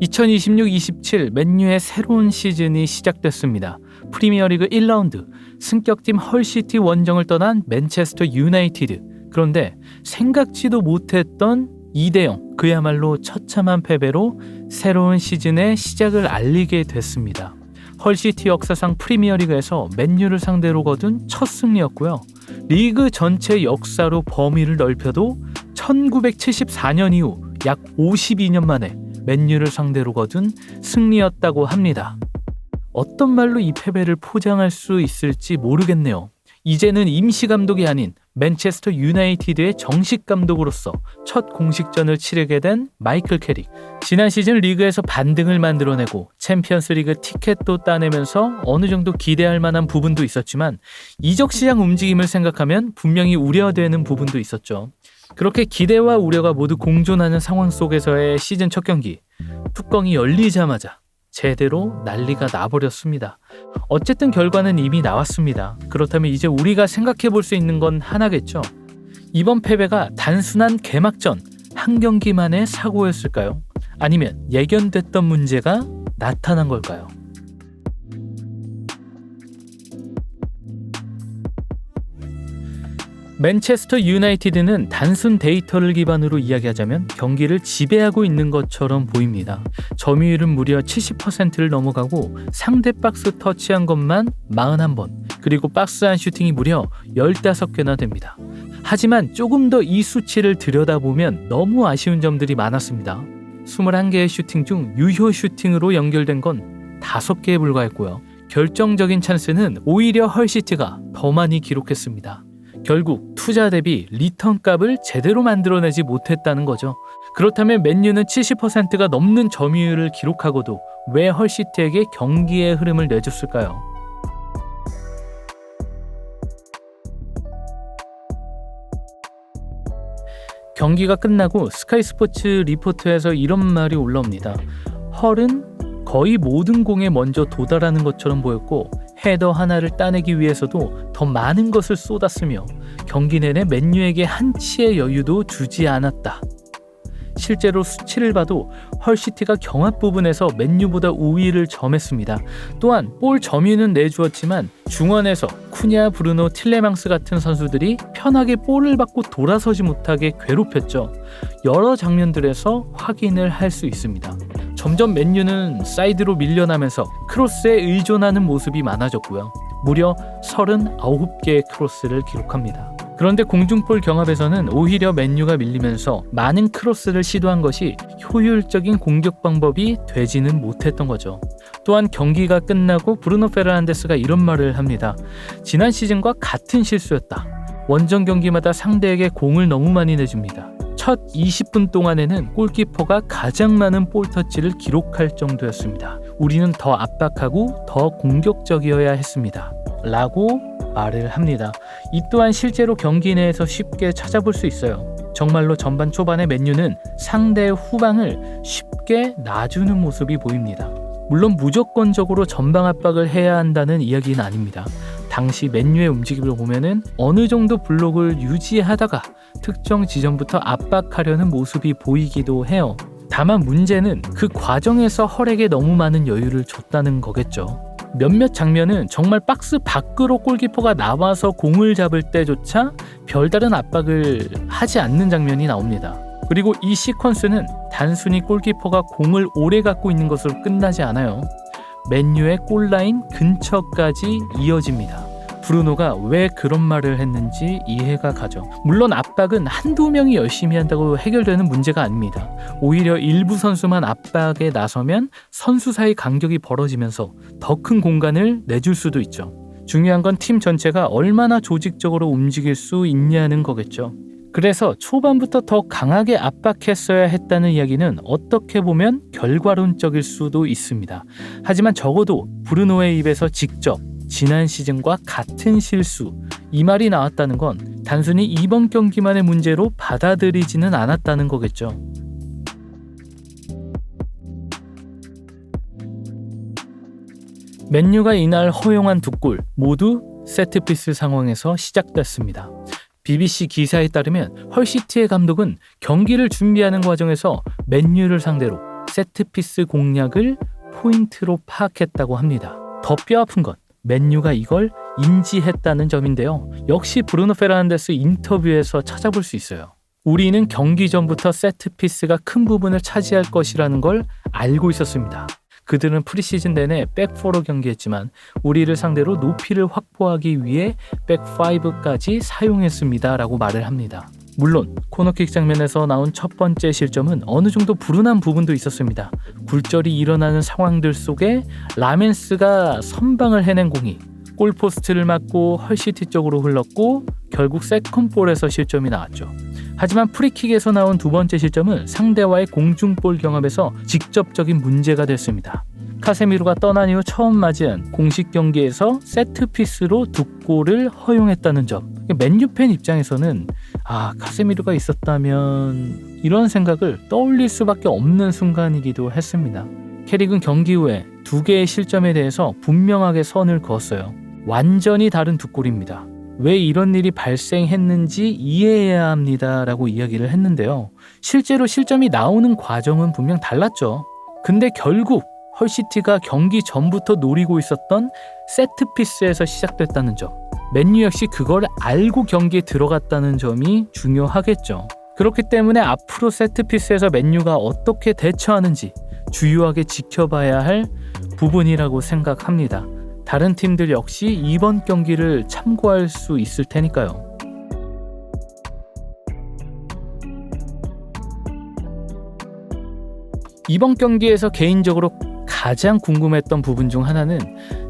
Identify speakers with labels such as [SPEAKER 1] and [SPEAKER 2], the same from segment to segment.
[SPEAKER 1] 2026-27 맨유의 새로운 시즌이 시작됐습니다. 프리미어리그 1라운드 승격팀 헐시티 원정을 떠난 맨체스터 유나이티드. 그런데 생각지도 못했던 2대0 그야말로 처참한 패배로 새로운 시즌의 시작을 알리게 됐습니다. 헐시티 역사상 프리미어리그에서 맨유를 상대로 거둔 첫 승리였고요. 리그 전체 역사로 범위를 넓혀도 1974년 이후 약 52년 만에 맨유를 상대로 거둔 승리였다고 합니다. 어떤 말로 이 패배를 포장할 수 있을지 모르겠네요. 이제는 임시 감독이 아닌 맨체스터 유나이티드의 정식 감독으로서 첫 공식전을 치르게 된 마이클 캐릭. 지난 시즌 리그에서 반등을 만들어내고 챔피언스 리그 티켓도 따내면서 어느 정도 기대할 만한 부분도 있었지만 이적 시장 움직임을 생각하면 분명히 우려되는 부분도 있었죠. 그렇게 기대와 우려가 모두 공존하는 상황 속에서의 시즌 첫 경기, 뚜껑이 열리자마자 제대로 난리가 나버렸습니다. 어쨌든 결과는 이미 나왔습니다. 그렇다면 이제 우리가 생각해 볼 수 있는 건 하나겠죠. 이번 패배가 단순한 개막전 한 경기만의 사고였을까요? 아니면 예견됐던 문제가 나타난 걸까요? 맨체스터 유나이티드는 단순 데이터를 기반으로 이야기하자면 경기를 지배하고 있는 것처럼 보입니다. 점유율은 무려 70%를 넘어가고 상대 박스 터치한 것만 41번, 그리고 박스 안 슈팅이 무려 15개나 됩니다. 하지만 조금 더 이 수치를 들여다보면 너무 아쉬운 점들이 많았습니다. 21개의 슈팅 중 유효 슈팅으로 연결된 건 5개에 불과했고요. 결정적인 찬스는 오히려 헐시티가 더 많이 기록했습니다. 결국 투자 대비 리턴 값을 제대로 만들어내지 못했다는 거죠. 그렇다면 맨유는 70%가 넘는 점유율을 기록하고도 왜 헐시티에게 경기의 흐름을 내줬을까요? 경기가 끝나고 스카이 스포츠 리포트에서 이런 말이 올라옵니다. 헐은 거의 모든 공에 먼저 도달하는 것처럼 보였고 헤더 하나를 따내기 위해서도 더 많은 것을 쏟았으며 경기 내내 맨유에게 한치의 여유도 주지 않았다. 실제로 수치를 봐도 헐시티가 경합 부분에서 맨유보다 우위를 점했습니다. 또한 볼 점유는 내주었지만 중원에서 쿠냐, 브루노, 틸레망스 같은 선수들이 편하게 볼을 받고 돌아서지 못하게 괴롭혔죠. 여러 장면들에서 확인을 할 수 있습니다. 점점 맨유는 사이드로 밀려나면서 크로스에 의존하는 모습이 많아졌고요. 무려 39개의 크로스를 기록합니다. 그런데 공중볼 경합에서는 오히려 맨유가 밀리면서 많은 크로스를 시도한 것이 효율적인 공격 방법이 되지는 못했던 거죠. 또한 경기가 끝나고 브루노 페르난데스가 이런 말을 합니다. 지난 시즌과 같은 실수였다. 원정 경기마다 상대에게 공을 너무 많이 내줍니다. 첫 20분 동안에는 골키퍼가 가장 많은 볼 터치를 기록할 정도였습니다. 우리는 더 압박하고 더 공격적이어야 했습니다. 라고 말을 합니다. 이 또한 실제로 경기 내에서 쉽게 찾아볼 수 있어요. 정말로 전반 초반에 맨유는 상대의 후방을 쉽게 놔주는 모습이 보입니다. 물론 무조건적으로 전방 압박을 해야 한다는 이야기는 아닙니다. 당시 맨유의 움직임을 보면은 어느 정도 블록을 유지하다가 특정 지점부터 압박하려는 모습이 보이기도 해요. 다만 문제는 그 과정에서 헐에게 너무 많은 여유를 줬다는 거겠죠. 몇몇 장면은 정말 박스 밖으로 골키퍼가 나와서 공을 잡을 때조차 별다른 압박을 하지 않는 장면이 나옵니다. 그리고 이 시퀀스는 단순히 골키퍼가 공을 오래 갖고 있는 것으로 끝나지 않아요. 맨유의 골라인 근처까지 이어집니다. 브루노가 왜 그런 말을 했는지 이해가 가죠. 물론 압박은 한두 명이 열심히 한다고 해결되는 문제가 아닙니다. 오히려 일부 선수만 압박에 나서면 선수 사이 간격이 벌어지면서 더 큰 공간을 내줄 수도 있죠. 중요한 건 팀 전체가 얼마나 조직적으로 움직일 수 있냐는 거겠죠. 그래서 초반부터 더 강하게 압박했어야 했다는 이야기는 어떻게 보면 결과론적일 수도 있습니다. 하지만 적어도 브루노의 입에서 직접 지난 시즌과 같은 실수, 이 말이 나왔다는 건 단순히 이번 경기만의 문제로 받아들이지는 않았다는 거겠죠. 맨유가 이날 허용한 2골 모두 세트피스 상황에서 시작됐습니다. BBC 기사에 따르면 헐시티의 감독은 경기를 준비하는 과정에서 맨유를 상대로 세트피스 공략을 포인트로 파악했다고 합니다. 더 뼈아픈 건 맨유가 이걸 인지했다는 점인데요. 역시 브루노 페르난데스 인터뷰에서 찾아볼 수 있어요. 우리는 경기 전부터 세트피스가 큰 부분을 차지할 것이라는 걸 알고 있었습니다. 그들은 프리시즌 내내 백4로 경기했지만 우리를 상대로 높이를 확보하기 위해 백5까지 사용했습니다 라고 말을 합니다. 물론 코너킥 장면에서 나온 첫 번째 실점은 어느 정도 불운한 부분도 있었습니다. 굴절이 일어나는 상황들 속에 라멘스가 선방을 해낸 공이 골포스트를 맞고 헐시티 쪽으로 흘렀고 결국 세컨볼에서 실점이 나왔죠. 하지만 프리킥에서 나온 두 번째 실점은 상대와의 공중볼 경합에서 직접적인 문제가 됐습니다. 카세미로가 떠난 이후 처음 맞은 공식 경기에서 세트피스로 두 골을 허용했다는 점. 맨유 팬 입장에서는 카세미로가 있었다면 이런 생각을 떠올릴 수밖에 없는 순간이기도 했습니다. 캐릭은 경기 후에 두 개의 실점에 대해서 분명하게 선을 그었어요. 완전히 다른 두 골입니다. 왜 이런 일이 발생했는지 이해해야 합니다 라고 이야기를 했는데요. 실제로 실점이 나오는 과정은 분명 달랐죠. 근데 결국 헐시티가 경기 전부터 노리고 있었던 세트피스에서 시작됐다는 점, 맨유 역시 그걸 알고 경기에 들어갔다는 점이 중요하겠죠. 그렇기 때문에 앞으로 세트피스에서 맨유가 어떻게 대처하는지 주요하게 지켜봐야 할 부분이라고 생각합니다. 다른 팀들 역시 이번 경기를 참고할 수 있을 테니까요. 이번 경기에서 개인적으로 가장 궁금했던 부분 중 하나는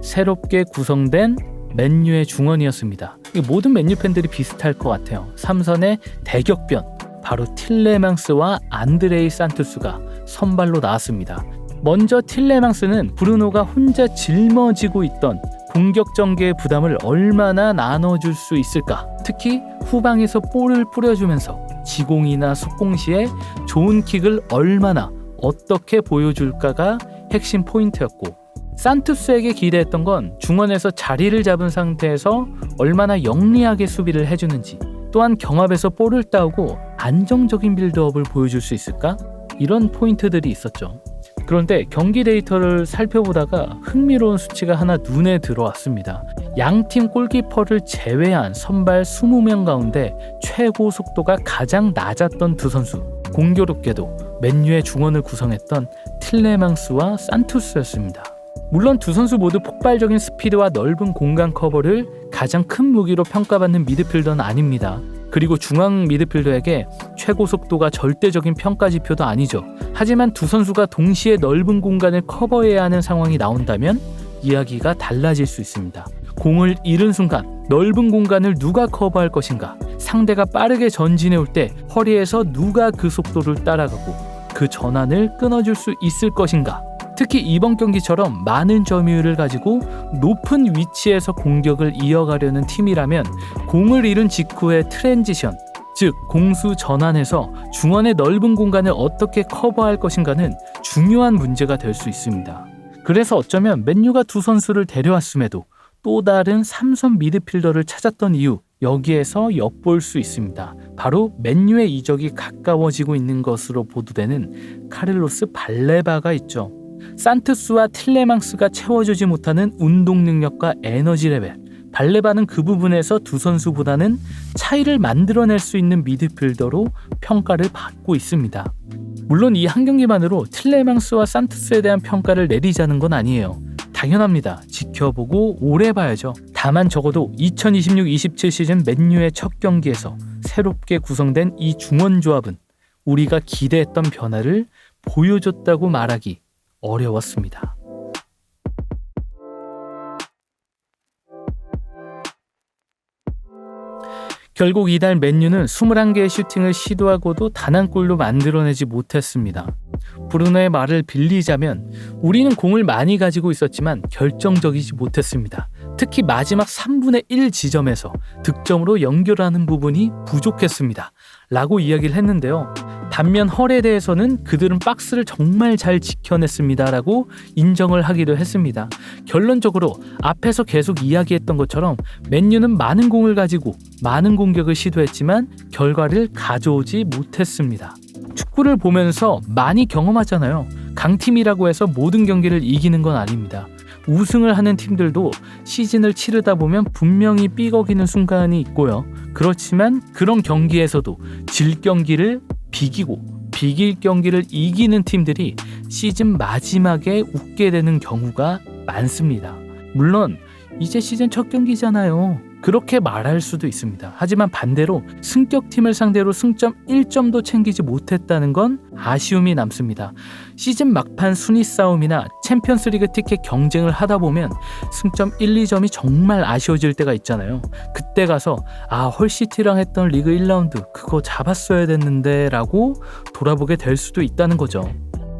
[SPEAKER 1] 새롭게 구성된 맨유의 중원이었습니다. 모든 맨유 팬들이 비슷할 것 같아요. 삼선의 대격변, 바로 틸레망스와 안드레이 산투스가 선발로 나왔습니다. 먼저 틸레망스는 브루노가 혼자 짊어지고 있던 공격 전개의 부담을 얼마나 나눠줄 수 있을까? 특히 후방에서 볼을 뿌려주면서 지공이나 속공 시에 좋은 킥을 얼마나 어떻게 보여줄까가 핵심 포인트였고, 산투스에게 기대했던 건 중원에서 자리를 잡은 상태에서 얼마나 영리하게 수비를 해주는지, 또한 경합에서 볼을 따오고 안정적인 빌드업을 보여줄 수 있을까? 이런 포인트들이 있었죠. 그런데 경기 데이터를 살펴보다가 흥미로운 수치가 하나 눈에 들어왔습니다. 양팀 골키퍼를 제외한 선발 20명 가운데 최고 속도가 가장 낮았던 두 선수, 공교롭게도 맨유의 중원을 구성했던 틸레망스와 산투스였습니다. 물론 두 선수 모두 폭발적인 스피드와 넓은 공간 커버를 가장 큰 무기로 평가받는 미드필더는 아닙니다. 그리고 중앙 미드필더에게 최고 속도가 절대적인 평가지표도 아니죠. 하지만 두 선수가 동시에 넓은 공간을 커버해야 하는 상황이 나온다면 이야기가 달라질 수 있습니다. 공을 잃은 순간 넓은 공간을 누가 커버할 것인가, 상대가 빠르게 전진해 올 때 허리에서 누가 그 속도를 따라가고 그 전환을 끊어줄 수 있을 것인가. 특히 이번 경기처럼 많은 점유율을 가지고 높은 위치에서 공격을 이어가려는 팀이라면 공을 잃은 직후의 트랜지션, 즉 공수 전환에서 중원의 넓은 공간을 어떻게 커버할 것인가는 중요한 문제가 될 수 있습니다. 그래서 어쩌면 맨유가 두 선수를 데려왔음에도 또 다른 3선 미드필더를 찾았던 이유, 여기에서 엿볼 수 있습니다. 바로 맨유의 이적이 가까워지고 있는 것으로 보도되는 카를로스 발레바가 있죠. 산투스와 틸레망스가 채워주지 못하는 운동 능력과 에너지 레벨, 발레바는 그 부분에서 두 선수보다는 차이를 만들어낼 수 있는 미드필더로 평가를 받고 있습니다. 물론 이 한 경기만으로 틸레망스와 산투스에 대한 평가를 내리자는 건 아니에요. 당연합니다. 지켜보고 오래 봐야죠. 다만 적어도 2026-27 시즌 맨유의 첫 경기에서 새롭게 구성된 이 중원 조합은 우리가 기대했던 변화를 보여줬다고 말하기 어려웠습니다. 결국 이달 맨유는 21개의 슈팅을 시도하고도 단 한 골도 만들어내지 못했습니다. 브루노의 말을 빌리자면 우리는 공을 많이 가지고 있었지만 결정적이지 못했습니다. 특히 마지막 3분의 1 지점에서 득점으로 연결하는 부분이 부족했습니다. 라고 이야기를 했는데요. 반면 헐에 대해서는 그들은 박스를 정말 잘 지켜냈습니다. 라고 인정을 하기도 했습니다. 결론적으로 앞에서 계속 이야기했던 것처럼 맨유는 많은 공을 가지고 많은 공격을 시도했지만 결과를 가져오지 못했습니다. 축구 축구를 보면서 많이 경험하잖아요. 강팀이라고 해서 모든 경기를 이기는 건 아닙니다. 우승을 하는 팀들도 시즌을 치르다 보면 분명히 삐걱이는 순간이 있고요. 그렇지만 그런 경기에서도 질 경기를 비기고 비길 경기를 이기는 팀들이 시즌 마지막에 웃게 되는 경우가 많습니다. 물론 이제 시즌 첫 경기잖아요. 그렇게 말할 수도 있습니다. 하지만 반대로 승격팀을 상대로 승점 1점도 챙기지 못했다는 건 아쉬움이 남습니다. 시즌 막판 순위 싸움이나 챔피언스리그 티켓 경쟁을 하다 보면 승점 1, 2점이 정말 아쉬워질 때가 있잖아요. 그때 가서 헐시티랑 했던 리그 1라운드 그거 잡았어야 됐는데 라고 돌아보게 될 수도 있다는 거죠.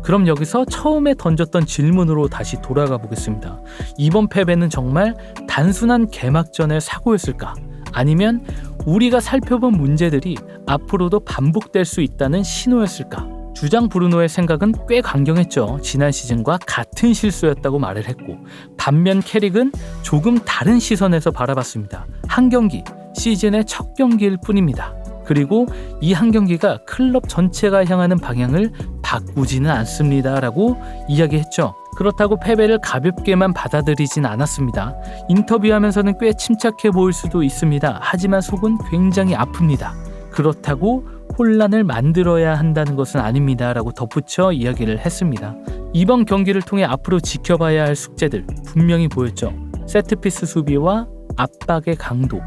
[SPEAKER 1] 그럼 여기서 처음에 던졌던 질문으로 다시 돌아가 보겠습니다. 이번 패배는 정말 단순한 개막전의 사고였을까? 아니면 우리가 살펴본 문제들이 앞으로도 반복될 수 있다는 신호였을까? 주장 브루노의 생각은 꽤 강경했죠. 지난 시즌과 같은 실수였다고 말을 했고, 반면 캐릭은 조금 다른 시선에서 바라봤습니다. 한 경기, 시즌의 첫 경기일 뿐입니다. 그리고 이 한 경기가 클럽 전체가 향하는 방향을 바꾸지는 않습니다 라고 이야기했죠. 그렇다고 패배를 가볍게만 받아들이진 않았습니다. 인터뷰하면서는 꽤 침착해 보일 수도 있습니다. 하지만 속은 굉장히 아픕니다. 그렇다고 혼란을 만들어야 한다는 것은 아닙니다 라고 덧붙여 이야기를 했습니다. 이번 경기를 통해 앞으로 지켜봐야 할 숙제들 분명히 보였죠. 세트피스 수비와 압박의 강도,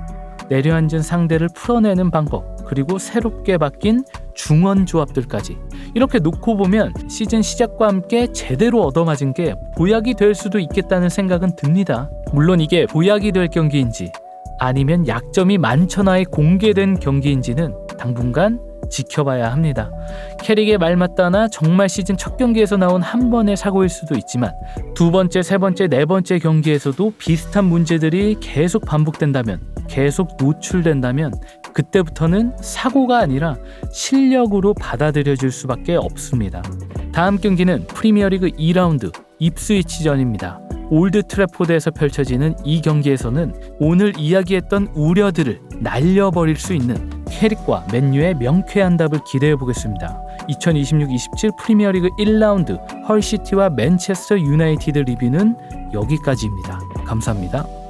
[SPEAKER 1] 내려앉은 상대를 풀어내는 방법, 그리고 새롭게 바뀐 중원 조합들까지 이렇게 놓고 보면 시즌 시작과 함께 제대로 얻어맞은 게 보약이 될 수도 있겠다는 생각은 듭니다. 물론 이게 보약이 될 경기인지 아니면 약점이 만천하에 공개된 경기인지는 당분간 지켜봐야 합니다. 캐릭의 말 맞다나 정말 시즌 첫 경기에서 나온 한 번의 사고일 수도 있지만 두 번째, 세 번째, 네 번째 경기에서도 비슷한 문제들이 계속 반복된다면, 계속 노출된다면 그때부터는 사고가 아니라 실력으로 받아들여질 수밖에 없습니다. 다음 경기는 프리미어리그 2라운드 입스위치전입니다. 올드 트래포드에서 펼쳐지는 이 경기에서는 오늘 이야기했던 우려들을 날려버릴 수 있는 캐릭과 맨유의 명쾌한 답을 기대해보겠습니다. 2026-27 프리미어리그 1라운드 헐시티와 맨체스터 유나이티드 리뷰는 여기까지입니다. 감사합니다.